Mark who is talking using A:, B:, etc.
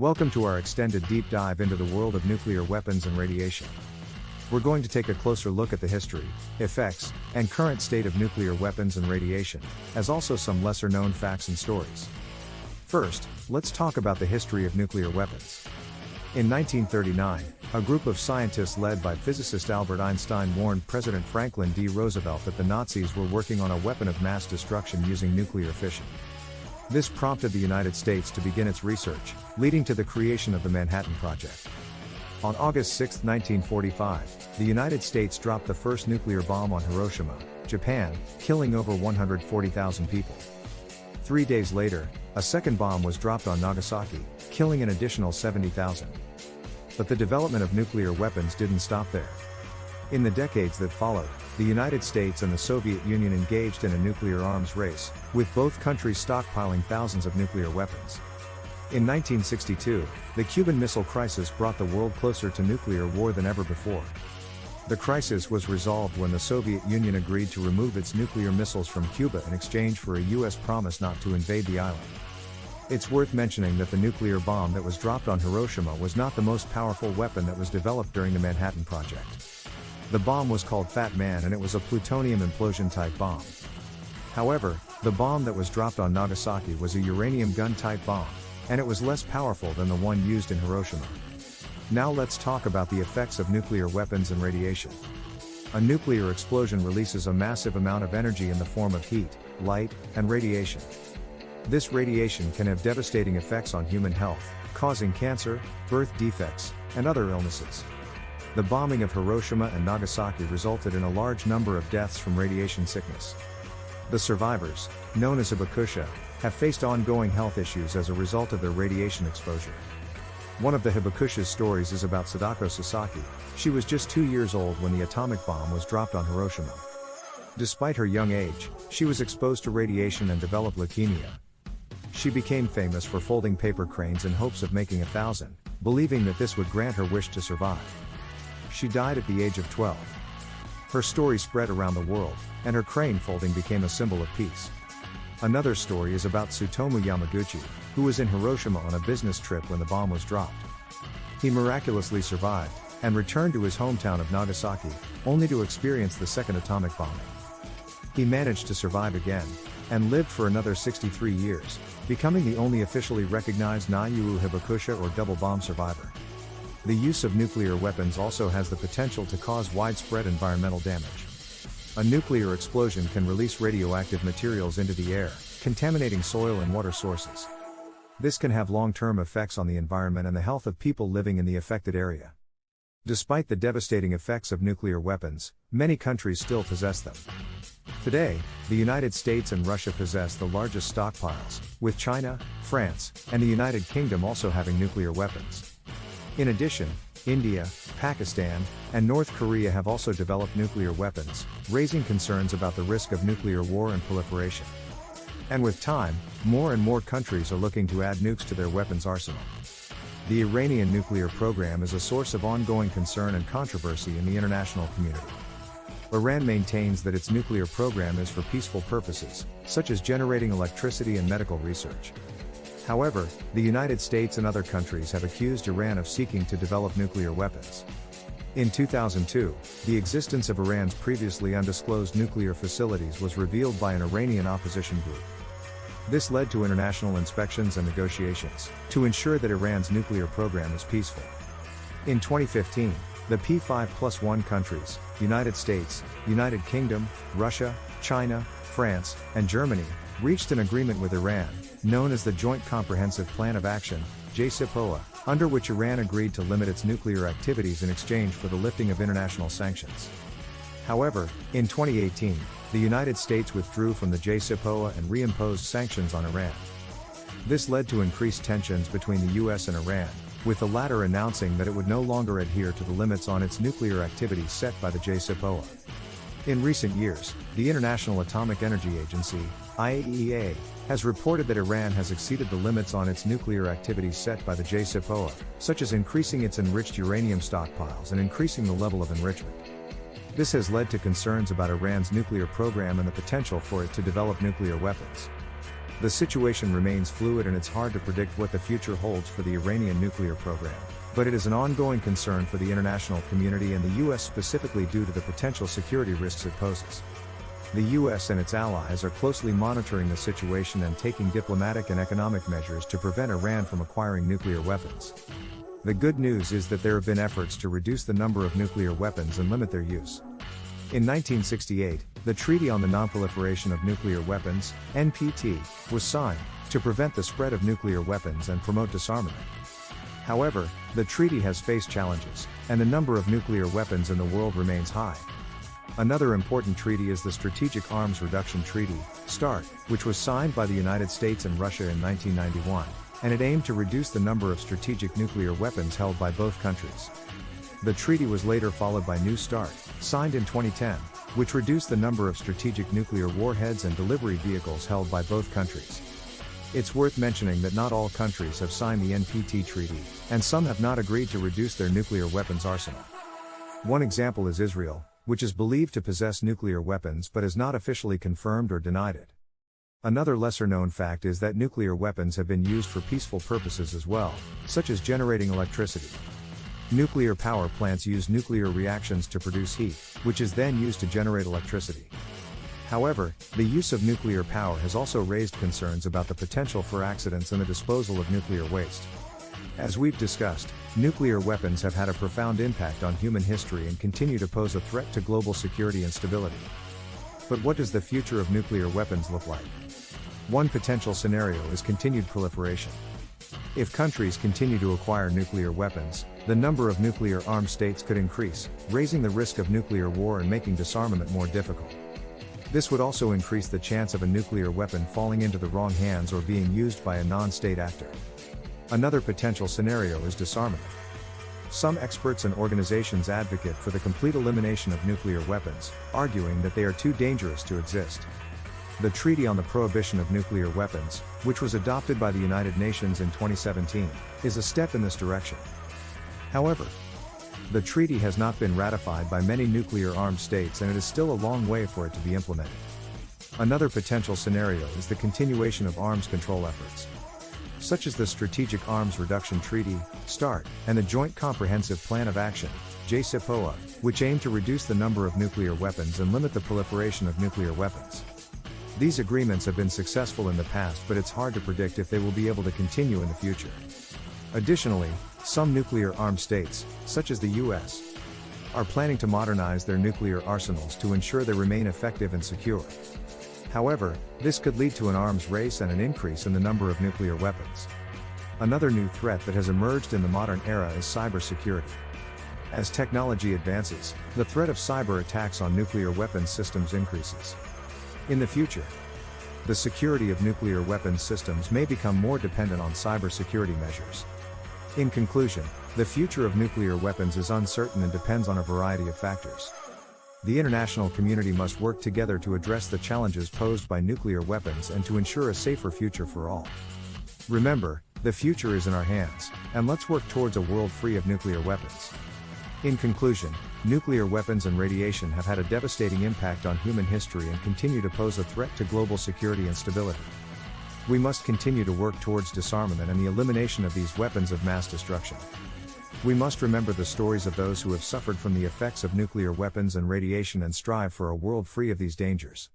A: Welcome to our extended deep dive into the world of nuclear weapons and radiation. We're going to take a closer look at the history, effects, and current state of nuclear weapons and radiation, as also some lesser known facts and stories. First, let's talk about the history of nuclear weapons. In 1939, a group of scientists led by physicist Albert Einstein warned President Franklin D. Roosevelt that the Nazis were working on a weapon of mass destruction using nuclear fission. This prompted the United States to begin its research, leading to the creation of the Manhattan Project. On August 6, 1945, the United States dropped the first nuclear bomb on Hiroshima, Japan, killing over 140,000 people. 3 days later, a second bomb was dropped on Nagasaki, killing an additional 70,000. But the development of nuclear weapons didn't stop there. In the decades that followed, the United States and the Soviet Union engaged in a nuclear arms race, with both countries stockpiling thousands of nuclear weapons. In 1962, the Cuban Missile Crisis brought the world closer to nuclear war than ever before. The crisis was resolved when the Soviet Union agreed to remove its nuclear missiles from Cuba in exchange for a U.S. promise not to invade the island. It's worth mentioning that the nuclear bomb that was dropped on Hiroshima was not the most powerful weapon that was developed during the Manhattan Project. The bomb was called Fat Man and it was a plutonium implosion-type bomb. However, the bomb that was dropped on Nagasaki was a uranium gun-type bomb, and it was less powerful than the one used in Hiroshima. Now let's talk about the effects of nuclear weapons and radiation. A nuclear explosion releases a massive amount of energy in the form of heat, light, and radiation. This radiation can have devastating effects on human health, causing cancer, birth defects, and other illnesses. The bombing of Hiroshima and Nagasaki resulted in a large number of deaths from radiation sickness. The survivors, known as hibakusha, have faced ongoing health issues as a result of their radiation exposure. One of the hibakusha's stories is about Sadako Sasaki. She was just 2 years old when the atomic bomb was dropped on Hiroshima. Despite her young age, she was exposed to radiation and developed leukemia. She became famous for folding paper cranes in hopes of making 1,000, believing that this would grant her wish to survive. She died at the age of 12. Her story spread around the world, and her crane folding became a symbol of peace. Another story is about Tsutomu Yamaguchi, who was in Hiroshima on a business trip when the bomb was dropped. He miraculously survived, and returned to his hometown of Nagasaki, only to experience the second atomic bombing. He managed to survive again, and lived for another 63 years, becoming the only officially recognized Nayu hibakusha or double bomb survivor. The use of nuclear weapons also has the potential to cause widespread environmental damage. A nuclear explosion can release radioactive materials into the air, contaminating soil and water sources. This can have long-term effects on the environment and the health of people living in the affected area. Despite the devastating effects of nuclear weapons, many countries still possess them. Today, the United States and Russia possess the largest stockpiles, with China, France, and the United Kingdom also having nuclear weapons. In addition, India, Pakistan, and North Korea have also developed nuclear weapons, raising concerns about the risk of nuclear war and proliferation. And with time, more and more countries are looking to add nukes to their weapons arsenal. The Iranian nuclear program is a source of ongoing concern and controversy in the international community. Iran maintains that its nuclear program is for peaceful purposes, such as generating electricity and medical research. However, the United States and other countries have accused Iran of seeking to develop nuclear weapons. In 2002, the existence of Iran's previously undisclosed nuclear facilities was revealed by an Iranian opposition group. This led to international inspections and negotiations, to ensure that Iran's nuclear program is peaceful. In 2015, the P5+1 countries, United States, United Kingdom, Russia, China, France, and Germany, reached an agreement with Iran, known as the Joint Comprehensive Plan of Action, JCPOA, under which Iran agreed to limit its nuclear activities in exchange for the lifting of international sanctions. However, in 2018, the United States withdrew from the JCPOA and reimposed sanctions on Iran. This led to increased tensions between the US and Iran, with the latter announcing that it would no longer adhere to the limits on its nuclear activities set by the JCPOA. In recent years, the International Atomic Energy Agency, IAEA, has reported that Iran has exceeded the limits on its nuclear activities set by the JCPOA, such as increasing its enriched uranium stockpiles and increasing the level of enrichment. This has led to concerns about Iran's nuclear program and the potential for it to develop nuclear weapons. The situation remains fluid and it's hard to predict what the future holds for the Iranian nuclear program, but it is an ongoing concern for the international community and the US specifically due to the potential security risks it poses. The US and its allies are closely monitoring the situation and taking diplomatic and economic measures to prevent Iran from acquiring nuclear weapons. The good news is that there have been efforts to reduce the number of nuclear weapons and limit their use. In 1968, the Treaty on the Non-Proliferation of Nuclear Weapons, NPT, was signed, to prevent the spread of nuclear weapons and promote disarmament. However, the treaty has faced challenges, and the number of nuclear weapons in the world remains high. Another important treaty is the Strategic Arms Reduction Treaty, START, which was signed by the United States and Russia in 1991, and it aimed to reduce the number of strategic nuclear weapons held by both countries. The treaty was later followed by New START, signed in 2010, which reduced the number of strategic nuclear warheads and delivery vehicles held by both countries. It's worth mentioning that not all countries have signed the NPT treaty, and some have not agreed to reduce their nuclear weapons arsenal. One example is Israel, which is believed to possess nuclear weapons but has not officially confirmed or denied it. Another lesser-known fact is that nuclear weapons have been used for peaceful purposes as well, such as generating electricity. Nuclear power plants use nuclear reactions to produce heat, which is then used to generate electricity. However, the use of nuclear power has also raised concerns about the potential for accidents and the disposal of nuclear waste. As we've discussed, nuclear weapons have had a profound impact on human history and continue to pose a threat to global security and stability. But what does the future of nuclear weapons look like? One potential scenario is continued proliferation. If countries continue to acquire nuclear weapons, the number of nuclear-armed states could increase, raising the risk of nuclear war and making disarmament more difficult. This would also increase the chance of a nuclear weapon falling into the wrong hands or being used by a non-state actor. Another potential scenario is disarmament. Some experts and organizations advocate for the complete elimination of nuclear weapons, arguing that they are too dangerous to exist. The Treaty on the Prohibition of Nuclear Weapons, which was adopted by the United Nations in 2017, is a step in this direction. However, the treaty has not been ratified by many nuclear-armed states and it is still a long way for it to be implemented. Another potential scenario is the continuation of arms control efforts, such as the Strategic Arms Reduction Treaty, START, and the Joint Comprehensive Plan of Action, JCPOA, which aim to reduce the number of nuclear weapons and limit the proliferation of nuclear weapons. These agreements have been successful in the past, but it's hard to predict if they will be able to continue in the future. Additionally, some nuclear-armed states, such as the US, are planning to modernize their nuclear arsenals to ensure they remain effective and secure. However, this could lead to an arms race and an increase in the number of nuclear weapons. Another new threat that has emerged in the modern era is cybersecurity. As technology advances, the threat of cyber attacks on nuclear weapons systems increases. In the future, the security of nuclear weapons systems may become more dependent on cybersecurity measures. In conclusion, the future of nuclear weapons is uncertain and depends on a variety of factors. The international community must work together to address the challenges posed by nuclear weapons and to ensure a safer future for all. Remember, the future is in our hands, and let's work towards a world free of nuclear weapons. In conclusion, nuclear weapons and radiation have had a devastating impact on human history and continue to pose a threat to global security and stability. We must continue to work towards disarmament and the elimination of these weapons of mass destruction. We must remember the stories of those who have suffered from the effects of nuclear weapons and radiation and strive for a world free of these dangers.